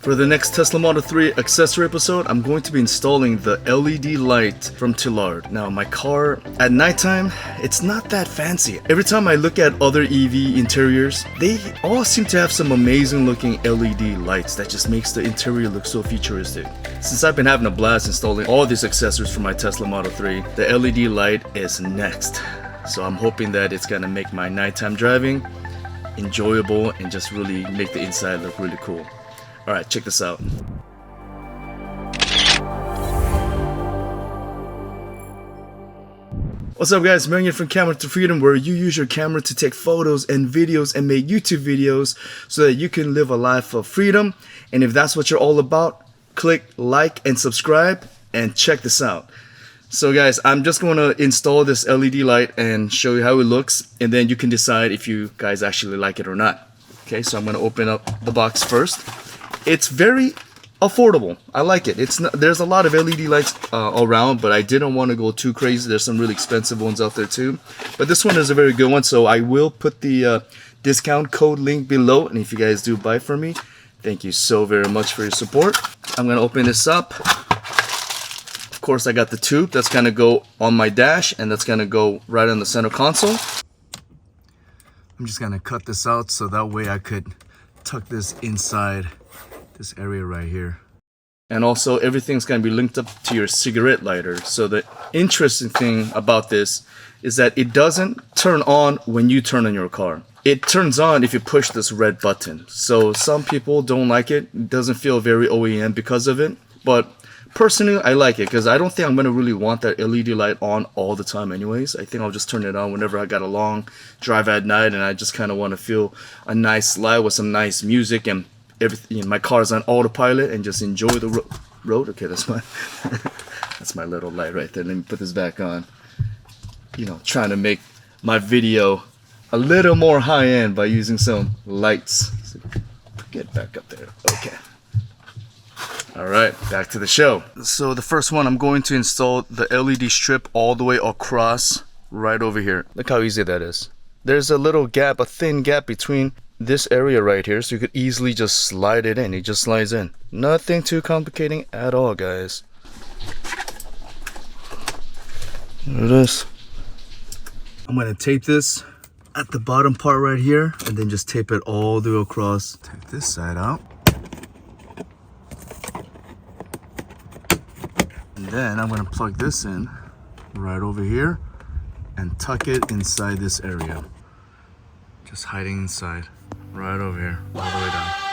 For the next Tesla Model 3 accessory episode, I'm going to be installing the LED light from Tillard. Now, my car at nighttime, it's not that fancy. Every time I look at other EV interiors, they all seem to have some amazing looking LED lights that just makes the interior look so futuristic. Since I've been having a blast installing all these accessories for my Tesla Model 3, the LED light is next. So I'm hoping that it's gonna make my nighttime driving enjoyable and just really make the inside look really cool. Alright, check this out. What's up guys, Marion from Camera to Freedom, where you use your camera to take photos and videos and make YouTube videos so that you can live a life of freedom. And if that's what you're all about, click like and subscribe and check this out. So guys, I'm just going to install this LED light and show you how it looks, and then you can decide if you guys actually like it or not. Okay, so I'm going to open up the box first. It's very affordable. I like it. It's not, there's a lot of LED lights around, but I didn't want to go too crazy. There's some really expensive ones out there too, but this one is a very good one. So I will put the discount code link below, and if you guys do buy from me, thank you so very much for your support. I'm gonna open this up. Of course, I got the tube that's gonna go on my dash, and that's gonna go right on the center console. I'm just gonna cut this out so that way I could tuck this inside this area right here. And also everything's going to be linked up to your cigarette lighter. So the interesting thing about this is that it doesn't turn on when you turn on your car. It turns on if you push this red button. So some people don't like it. It doesn't feel very OEM because of it. But personally, I like it because I don't think I'm going to really want that LED light on all the time anyways. I think I'll just turn it on whenever I got a long drive at night and I just kind of want to feel a nice light with some nice music and everything. You know, my car's on autopilot and just enjoy the road. Okay, that's my that's my little light right there. Let me put this back on. You know, trying to make my video a little more high-end by using some lights. So get back up there. Okay. Alright, back to the show. So the first one, I'm going to install the LED strip all the way across right over here. Look how easy that is. There's a little gap, a thin gap between this area right here, so you could easily just slide it in. It just slides in. Nothing too complicating at all, guys. There it is. I'm gonna tape this at the bottom part right here and then just tape it all the way across. Take this side out. And then I'm gonna plug this in right over here and tuck it inside this area. Just hiding inside. Right over here, all the way down.